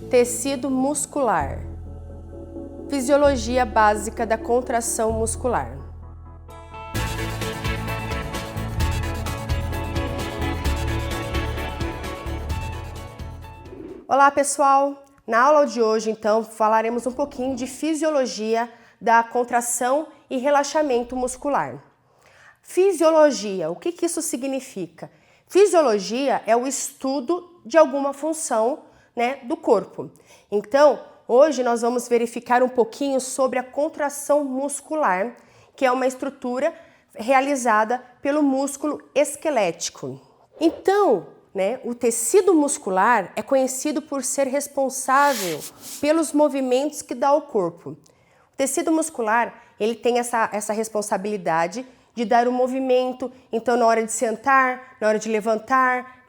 Tecido muscular. Fisiologia básica da contração muscular. Olá, pessoal! Na aula de hoje, então, falaremos um pouquinho de fisiologia da contração e relaxamento muscular. Fisiologia, o que isso significa? Fisiologia é o estudo de alguma função, do corpo. Então, hoje nós vamos verificar um pouquinho sobre a contração muscular, que é uma estrutura realizada pelo músculo esquelético. Então, o tecido muscular é conhecido por ser responsável pelos movimentos que dá ao corpo. O tecido muscular, ele tem essa responsabilidade de dar o movimento, então na hora de sentar, na hora de levantar,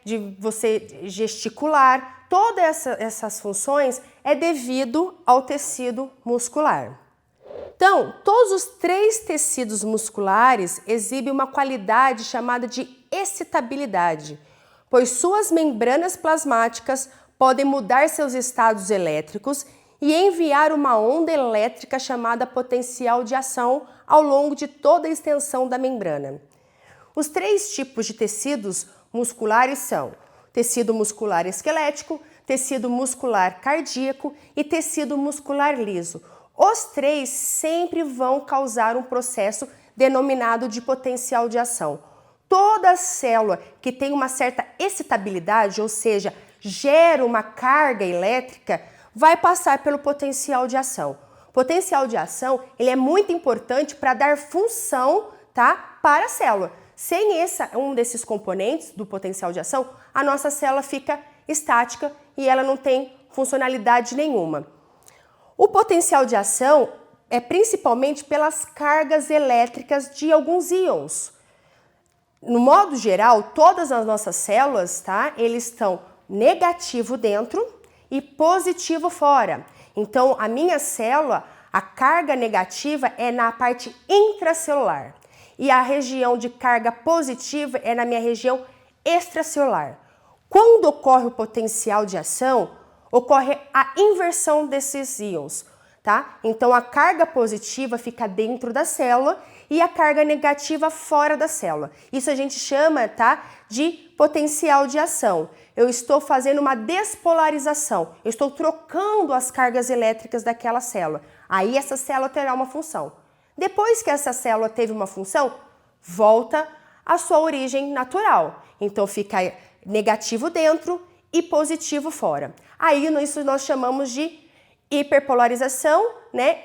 de você gesticular, todas essas funções é devido ao tecido muscular. Então, todos os três tecidos musculares exibem uma qualidade chamada de excitabilidade, pois suas membranas plasmáticas podem mudar seus estados elétricos e enviar uma onda elétrica chamada potencial de ação ao longo de toda a extensão da membrana. Os três tipos de tecidos musculares são tecido muscular esquelético, tecido muscular cardíaco e tecido muscular liso. Os três sempre vão causar um processo denominado de potencial de ação. Toda célula que tem uma certa excitabilidade, ou seja, gera uma carga elétrica, vai passar pelo potencial de ação. O potencial de ação, ele é muito importante para dar função, para a célula. Sem um desses componentes do potencial de ação, a nossa célula fica estática e ela não tem funcionalidade nenhuma. O potencial de ação é principalmente pelas cargas elétricas de alguns íons. No modo geral, todas as nossas células, eles estão negativo dentro e positivo fora. Então, a minha célula, a carga negativa é na parte intracelular e a região de carga positiva é na minha região extracelular. Quando ocorre o potencial de ação, ocorre a inversão desses íons, Então, a carga positiva fica dentro da célula e a carga negativa fora da célula. Isso a gente chama, de potencial de ação. Eu estou fazendo uma despolarização, eu estou trocando as cargas elétricas daquela célula. Aí essa célula terá uma função. Depois que essa célula teve uma função, volta à sua origem natural. Então fica negativo dentro e positivo fora. Aí isso nós chamamos de hiperpolarização,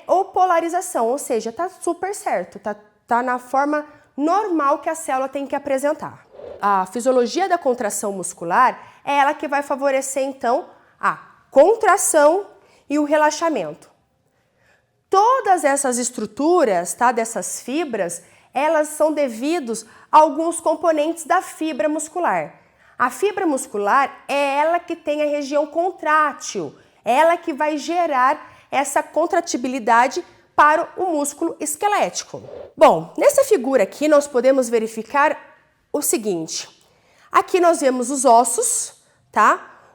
ou polarização, ou seja, tá super certo, tá na forma normal que a célula tem que apresentar. A fisiologia da contração muscular é ela que vai favorecer, então, a contração e o relaxamento. Todas essas estruturas, dessas fibras, elas são devidos a alguns componentes da fibra muscular. A fibra muscular é ela que tem a região contrátil, ela que vai gerar essa contratibilidade para o músculo esquelético. Bom, nessa figura aqui nós podemos verificar o seguinte. Aqui nós vemos os ossos,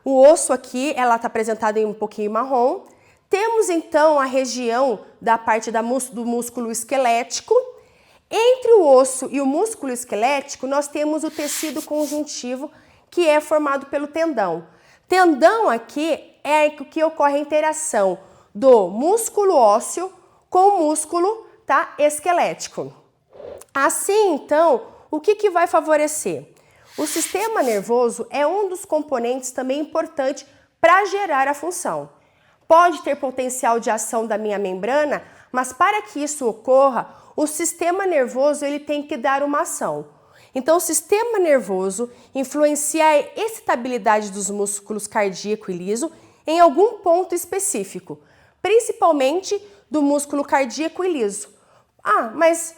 O osso aqui, ela está apresentada em um pouquinho marrom. Temos então a região da parte do músculo esquelético. Entre o osso e o músculo esquelético, nós temos o tecido conjuntivo, que é formado pelo tendão. Tendão aqui é o que ocorre a interação do músculo ósseo com o músculo, esquelético. Assim, então, o que vai favorecer? O sistema nervoso é um dos componentes também importante para gerar a função. Pode ter potencial de ação da minha membrana, mas para que isso ocorra, o sistema nervoso ele tem que dar uma ação. Então, o sistema nervoso influencia a excitabilidade dos músculos cardíaco e liso em algum ponto específico, principalmente do músculo cardíaco e liso. Mas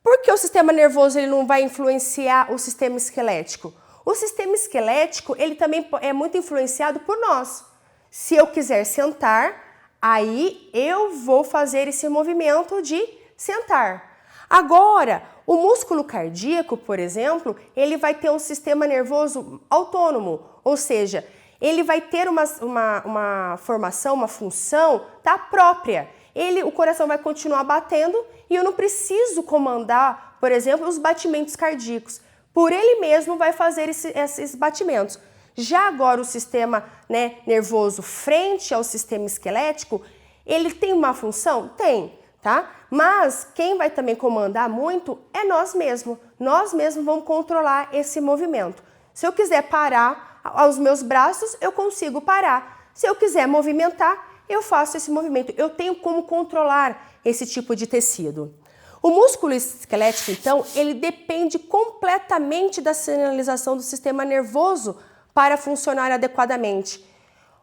por que o sistema nervoso ele não vai influenciar o sistema esquelético? O sistema esquelético ele também é muito influenciado por nós. Se eu quiser sentar, aí eu vou fazer esse movimento de sentar. Agora, o músculo cardíaco, por exemplo, ele vai ter um sistema nervoso autônomo, ou seja, ele vai ter uma formação, uma função, tá, própria. O coração vai continuar batendo e eu não preciso comandar, por exemplo, os batimentos cardíacos. Por ele mesmo vai fazer esses batimentos. Já agora o sistema, né, nervoso frente ao sistema esquelético, ele tem uma função? Tem, tá? Mas quem vai também comandar muito é nós mesmos. Nós mesmos vamos controlar esse movimento. Se eu quiser parar os meus braços, eu consigo parar. Se eu quiser movimentar, eu faço esse movimento. Eu tenho como controlar esse tipo de tecido. O músculo esquelético, então, ele depende completamente da sinalização do sistema nervoso para funcionar adequadamente.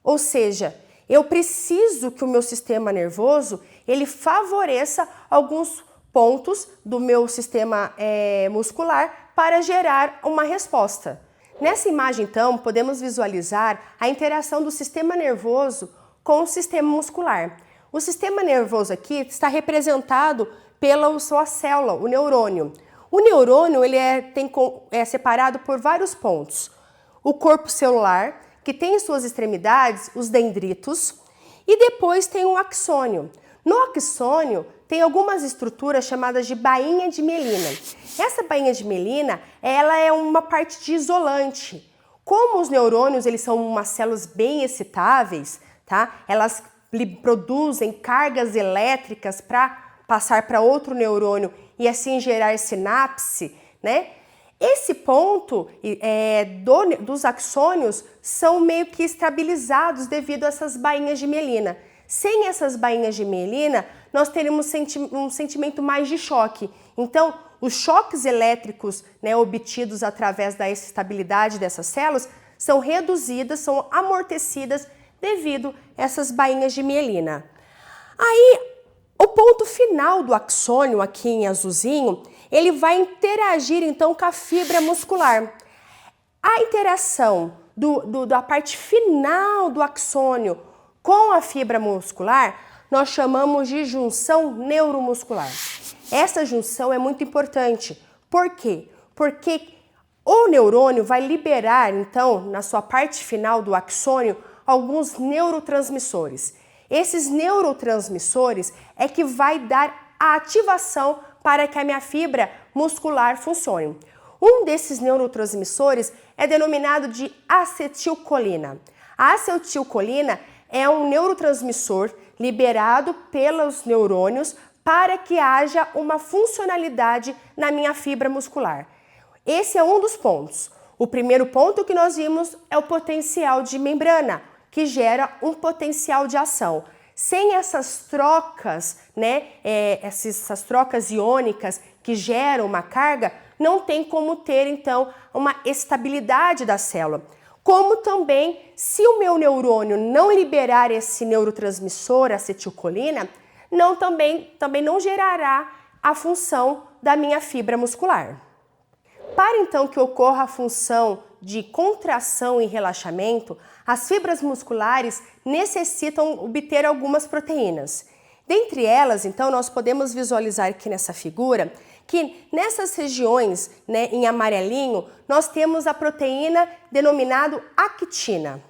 Ou seja, eu preciso que o meu sistema nervoso ele favoreça alguns pontos do meu sistema muscular para gerar uma resposta. Nessa imagem, então, podemos visualizar a interação do sistema nervoso com o sistema muscular. O sistema nervoso aqui está representado pela sua célula, o neurônio. O neurônio ele é separado por vários pontos. O corpo celular, que tem em suas extremidades os dendritos, e depois tem o axônio. No axônio tem algumas estruturas chamadas de bainha de mielina. Essa bainha de mielina, ela é uma parte de isolante. Como os neurônios eles são umas células bem excitáveis, tá? Elas produzem cargas elétricas para passar para outro neurônio e assim gerar sinapse, né? Esse ponto dos axônios são meio que estabilizados devido a essas bainhas de mielina. Sem essas bainhas de mielina, nós teríamos um sentimento mais de choque. Então, os choques elétricos, né, obtidos através da estabilidade dessas células são reduzidas, são amortecidas devido a essas bainhas de mielina. Aí, o ponto final do axônio, aqui em azulzinho, ele vai interagir então com a fibra muscular. A interação da parte final do axônio com a fibra muscular, nós chamamos de junção neuromuscular. Essa junção é muito importante. Por quê? Porque o neurônio vai liberar, então, na sua parte final do axônio, alguns neurotransmissores. Esses neurotransmissores é que vai dar a ativação para que a minha fibra muscular funcione. Um desses neurotransmissores é denominado de acetilcolina. A acetilcolina é um neurotransmissor liberado pelos neurônios para que haja uma funcionalidade na minha fibra muscular. Esse é um dos pontos. O primeiro ponto que nós vimos é o potencial de membrana, que gera um potencial de ação. Sem essas trocas, né, essas trocas iônicas que geram uma carga, não tem como ter, então, uma estabilidade da célula. Como também, se o meu neurônio não liberar esse neurotransmissor, acetilcolina, também não gerará a função da minha fibra muscular. Para então que ocorra a função de contração e relaxamento, as fibras musculares necessitam obter algumas proteínas. Dentre elas, então, nós podemos visualizar aqui nessa figura que nessas regiões, né, em amarelinho, nós temos a proteína denominada actina.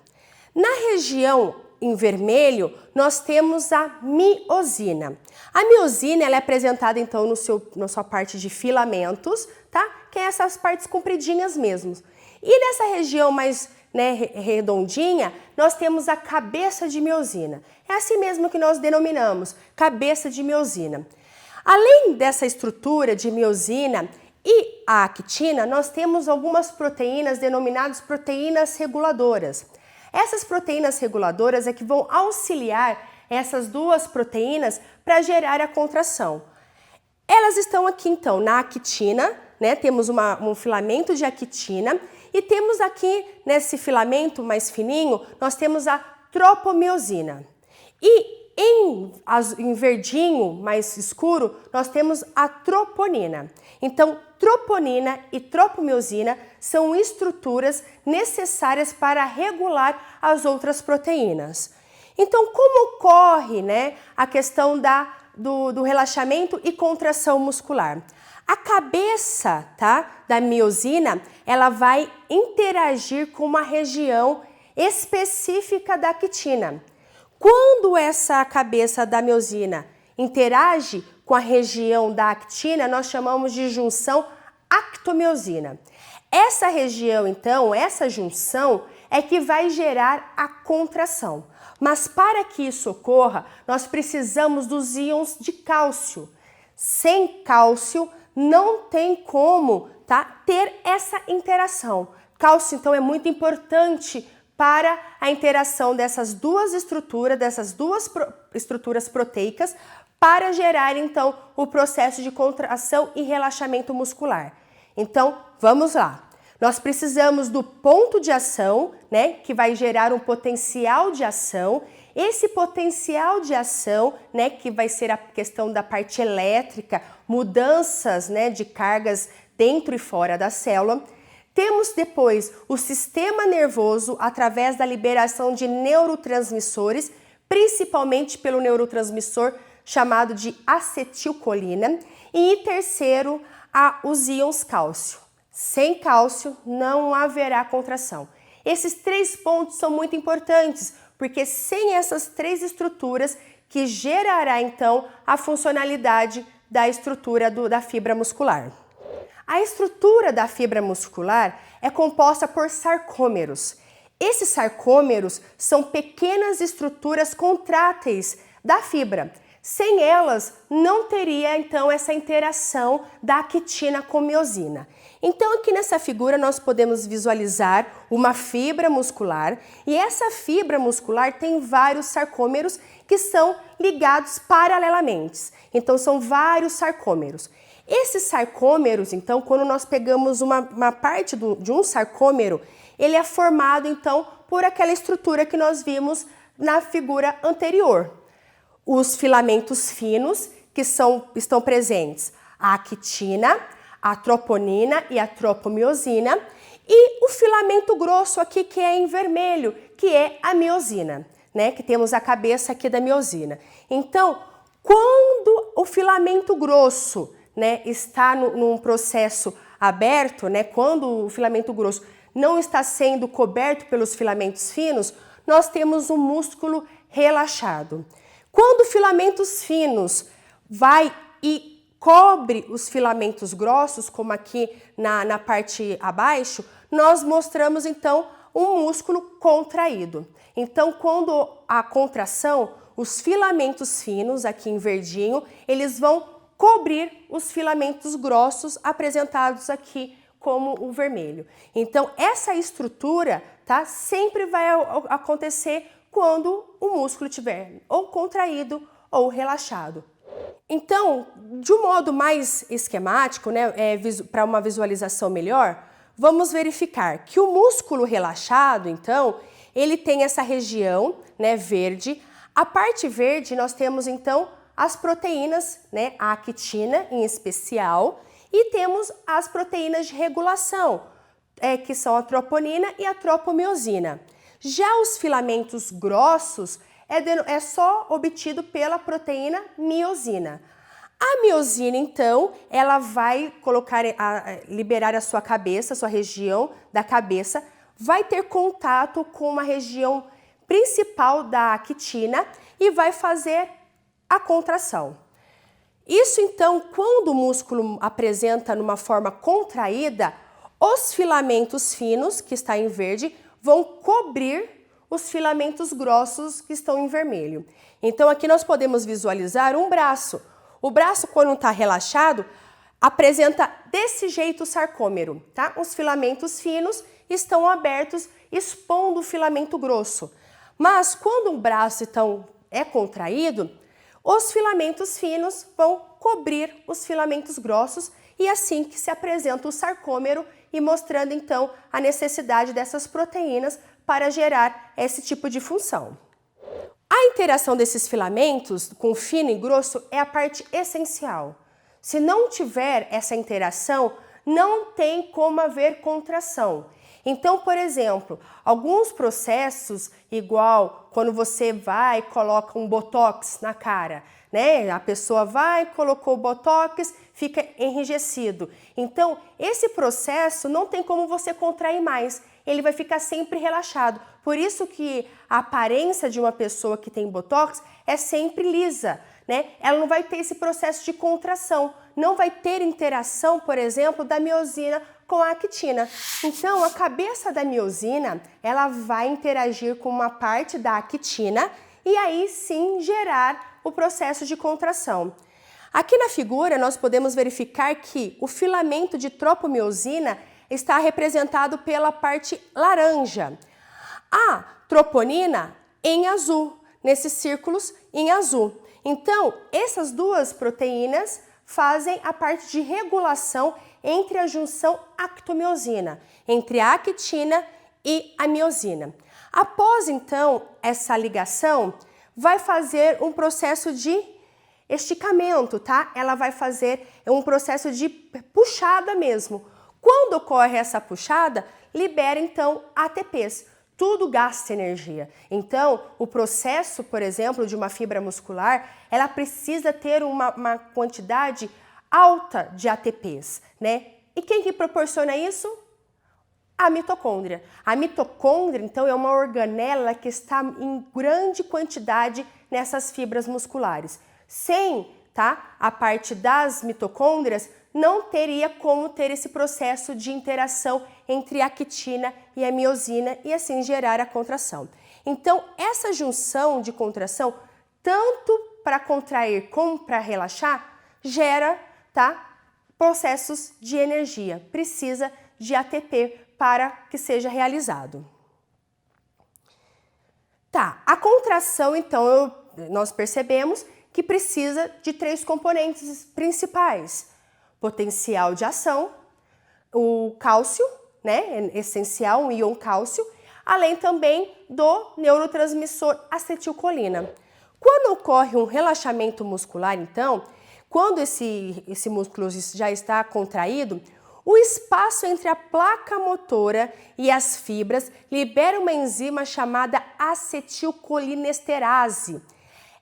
Na região em vermelho, nós temos a miosina. A miosina ela é apresentada então na sua parte de filamentos, tá? Que é essas partes compridinhas mesmo. E nessa região mais, né, redondinha, nós temos a cabeça de miosina. É assim mesmo que nós denominamos, cabeça de miosina. Além dessa estrutura de miosina e a actina, nós temos algumas proteínas denominadas proteínas reguladoras. Essas proteínas reguladoras é que vão auxiliar essas duas proteínas para gerar a contração. Elas estão aqui então na actina, né? Temos um filamento de actina e temos aqui nesse filamento mais fininho, nós temos a tropomiosina. E em verdinho mais escuro, nós temos a troponina. Então, troponina e tropomiosina são estruturas necessárias para regular as outras proteínas. Então, como ocorre, né, a questão do relaxamento e contração muscular? A cabeça, tá, da miosina, ela vai interagir com uma região específica da actina. Quando essa cabeça da miosina interage com a região da actina, nós chamamos de junção actomiosina. Essa região, então, essa junção é que vai gerar a contração. Mas para que isso ocorra, nós precisamos dos íons de cálcio. Sem cálcio, não tem como, ter essa interação. Cálcio, então, é muito importante para a interação dessas duas estruturas proteicas para gerar, então, o processo de contração e relaxamento muscular. Então, vamos lá. Nós precisamos do ponto de ação, que vai gerar um potencial de ação. Esse potencial de ação, que vai ser a questão da parte elétrica, mudanças, de cargas dentro e fora da célula. Temos depois o sistema nervoso através da liberação de neurotransmissores, principalmente pelo neurotransmissor chamado de acetilcolina. E terceiro, os íons cálcio. Sem cálcio não haverá contração. Esses 3 pontos são muito importantes, porque sem essas 3 estruturas que gerará então a funcionalidade da estrutura da fibra muscular. A estrutura da fibra muscular é composta por sarcômeros. Esses sarcômeros são pequenas estruturas contráteis da fibra. Sem elas, não teria então essa interação da actina com miosina. Então, aqui nessa figura, nós podemos visualizar uma fibra muscular e essa fibra muscular tem vários sarcômeros que são ligados paralelamente. Então, são vários sarcômeros. Esses sarcômeros, então, quando nós pegamos uma parte de um sarcômero, ele é formado, então, por aquela estrutura que nós vimos na figura anterior. Os filamentos finos, que estão presentes a actina, a troponina e a tropomiosina, e o filamento grosso aqui, que é em vermelho, que é a miosina, que temos a cabeça aqui da miosina. Então, quando o filamento grosso, está num processo aberto, quando o filamento grosso não está sendo coberto pelos filamentos finos, nós temos um músculo relaxado. Quando filamentos finos vai e cobre os filamentos grossos, como aqui na parte abaixo, nós mostramos então um músculo contraído. Então, quando a contração, os filamentos finos, aqui em verdinho, eles vão cobrir os filamentos grossos apresentados aqui como o vermelho. Então, essa estrutura, sempre vai acontecer quando o músculo estiver ou contraído ou relaxado. Então, de um modo mais esquemático, para uma visualização melhor, vamos verificar que o músculo relaxado, então, ele tem essa região, verde. A parte verde nós temos, então, as proteínas, a actina em especial, e temos as proteínas de regulação, que são a troponina e a tropomiosina. Já os filamentos grossos é só obtido pela proteína miosina. A miosina, então, ela vai liberar a sua cabeça, a sua região da cabeça, vai ter contato com uma região principal da actina e vai fazer a contração. Isso, então, quando o músculo apresenta numa forma contraída, os filamentos finos, que está em verde, vão cobrir os filamentos grossos que estão em vermelho. Então, aqui nós podemos visualizar um braço. O braço, quando está relaxado, apresenta desse jeito o sarcômero, Os filamentos finos estão abertos, expondo o filamento grosso. Mas, quando o braço, então, é contraído, os filamentos finos vão cobrir os filamentos grossos e assim que se apresenta o sarcômero e mostrando, então, a necessidade dessas proteínas para gerar esse tipo de função. A interação desses filamentos com fino e grosso é a parte essencial. Se não tiver essa interação, não tem como haver contração. Então, por exemplo, alguns processos, igual quando você vai e coloca um botox na cara, A pessoa vai, colocou o botox, fica enrijecido. Então, esse processo não tem como você contrair mais, ele vai ficar sempre relaxado. Por isso que a aparência de uma pessoa que tem botox é sempre lisa, né? Ela não vai ter esse processo de contração, não vai ter interação, por exemplo, da miosina com a actina. Então, a cabeça da miosina, ela vai interagir com uma parte da actina e aí sim gerar o processo de contração. Aqui na figura, nós podemos verificar que o filamento de tropomiosina está representado pela parte laranja. A troponina em azul, nesses círculos em azul. Então, essas duas proteínas fazem a parte de regulação entre a junção actomiosina, entre a actina e a miosina. Após, então, essa ligação, vai fazer um processo de esticamento, tá? Ela vai fazer um processo de puxada mesmo. Quando ocorre essa puxada, libera, então, ATPs. Tudo gasta energia. Então, o processo, por exemplo, de uma fibra muscular, ela precisa ter uma quantidade alta de ATPs, né? E quem que proporciona isso? A mitocôndria. A mitocôndria, então, é uma organela que está em grande quantidade nessas fibras musculares. Sem, tá, a parte das mitocôndrias, não teria como ter esse processo de interação entre a actina e a miosina e assim gerar a contração. Então, essa junção de contração, tanto para contrair como para relaxar, gera, tá, processos de energia. Precisa de ATP para que seja realizado. Tá, a contração, então, nós percebemos que precisa de 3 componentes principais: potencial de ação, o cálcio, né, essencial, um íon cálcio, além também do neurotransmissor acetilcolina. Quando ocorre um relaxamento muscular, então, quando esse músculo já está contraído, o espaço entre a placa motora e as fibras libera uma enzima chamada acetilcolinesterase.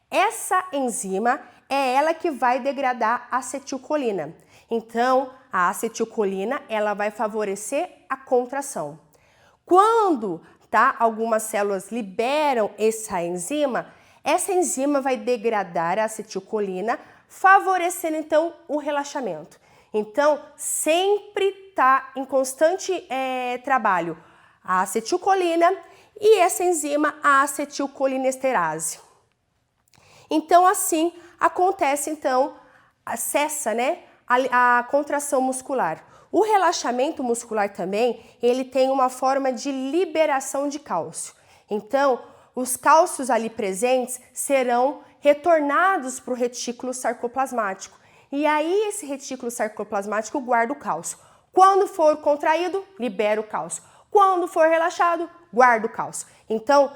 Essa enzima é ela que vai degradar a acetilcolina. Então, a acetilcolina, ela vai favorecer a contração. Quando, tá, algumas células liberam essa enzima vai degradar a acetilcolina, favorecendo então o relaxamento. Então, sempre tá em constante trabalho a acetilcolina e essa enzima, a acetilcolinesterase. Então, assim acontece, então, cessa, né, a contração muscular. O relaxamento muscular também, ele tem uma forma de liberação de cálcio. Então, os cálcios ali presentes serão retornados para o retículo sarcoplasmático. E aí, esse retículo sarcoplasmático guarda o cálcio. Quando for contraído, libera o cálcio. Quando for relaxado, guarda o cálcio. Então,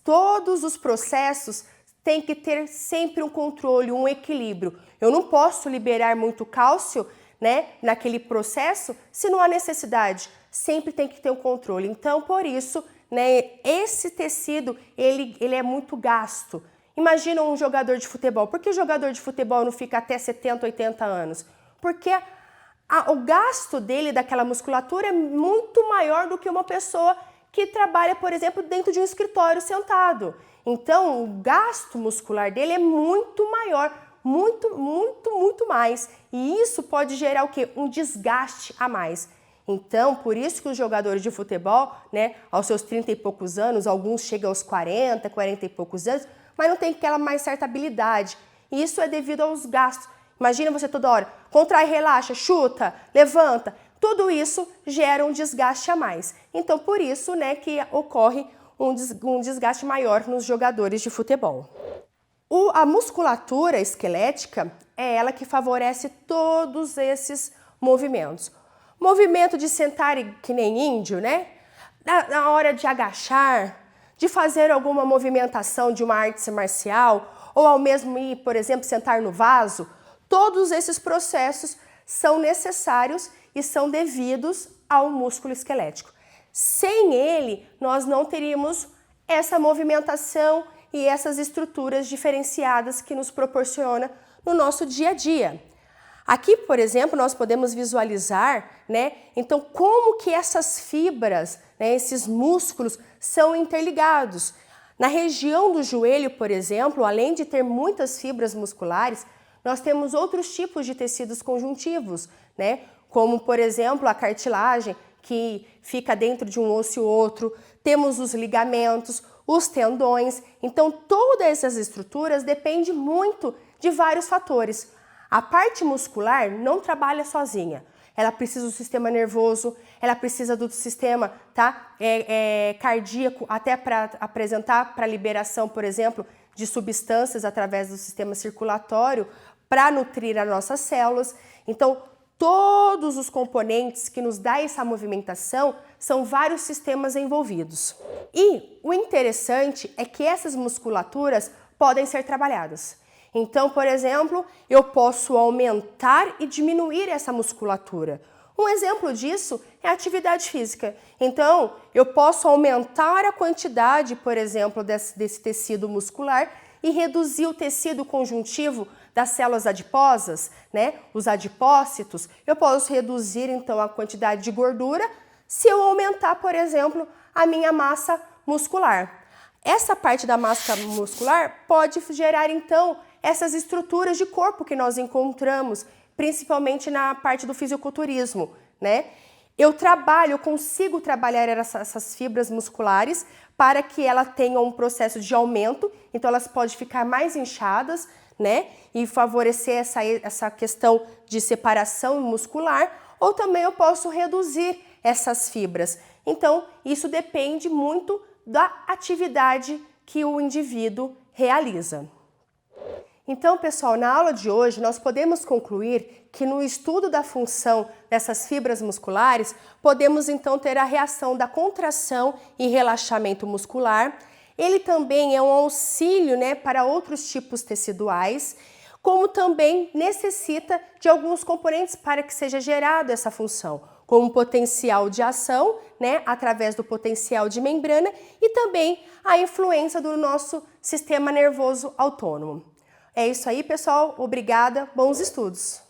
todos os processos têm que ter sempre um controle, um equilíbrio. Eu não posso liberar muito cálcio, né, naquele processo se não há necessidade. Sempre tem que ter um controle. Então, por isso, né, esse tecido, ele é muito gasto. Imagina um jogador de futebol. Por que o jogador de futebol não fica até 70, 80 anos? Porque o gasto dele, daquela musculatura, é muito maior do que uma pessoa que trabalha, por exemplo, dentro de um escritório sentado. Então, o gasto muscular dele é muito maior, muito mais. E isso pode gerar o quê? Um desgaste a mais. Então, por isso que os jogadores de futebol, né, aos seus 30 e poucos anos, alguns chegam aos 40, 40 e poucos anos, mas não tem aquela mais certa habilidade. E isso é devido aos gastos. Imagina você toda hora, contrai, relaxa, chuta, levanta. Tudo isso gera um desgaste a mais. Então, por isso, né, que ocorre um desgaste maior nos jogadores de futebol. A musculatura esquelética é ela que favorece todos esses movimentos. Movimento de sentar que nem índio, né? Na hora de agachar, de fazer alguma movimentação de uma arte marcial, ou ao mesmo ir, por exemplo, sentar no vaso, todos esses processos são necessários e são devidos ao músculo esquelético. Sem ele, nós não teríamos essa movimentação e essas estruturas diferenciadas que nos proporciona no nosso dia a dia. Aqui, por exemplo, nós podemos visualizar, né, então como que essas fibras, né, esses músculos são interligados. Na região do joelho, por exemplo, além de ter muitas fibras musculares, nós temos outros tipos de tecidos conjuntivos, né? Como, por exemplo, a cartilagem, que fica dentro de um osso e outro, temos os ligamentos, os tendões. Então, todas essas estruturas dependem muito de vários fatores. A parte muscular não trabalha sozinha. Ela precisa do sistema nervoso, ela precisa do sistema cardíaco, até para apresentar para liberação, por exemplo, de substâncias através do sistema circulatório para nutrir as nossas células. Então, todos os componentes que nos dão essa movimentação são vários sistemas envolvidos. E o interessante é que essas musculaturas podem ser trabalhadas. Então, por exemplo, eu posso aumentar e diminuir essa musculatura. Um exemplo disso é a atividade física. Então, eu posso aumentar a quantidade, por exemplo, desse tecido muscular e reduzir o tecido conjuntivo das células adiposas, né? Os adipócitos. Eu posso reduzir, então, a quantidade de gordura se eu aumentar, por exemplo, a minha massa muscular. Essa parte da massa muscular pode gerar, então, essas estruturas de corpo que nós encontramos, principalmente na parte do fisiculturismo, né? Eu consigo trabalhar essas fibras musculares para que ela tenha um processo de aumento, então elas podem ficar mais inchadas, né? E favorecer essa questão de separação muscular, ou também eu posso reduzir essas fibras. Então, isso depende muito da atividade que o indivíduo realiza. Então, pessoal, na aula de hoje nós podemos concluir que no estudo da função dessas fibras musculares, podemos então ter a reação da contração e relaxamento muscular. Ele também é um auxílio, né, para outros tipos teciduais, como também necessita de alguns componentes para que seja gerada essa função, como potencial de ação, né, através do potencial de membrana e também a influência do nosso sistema nervoso autônomo. É isso aí, pessoal. Obrigada. Bons estudos!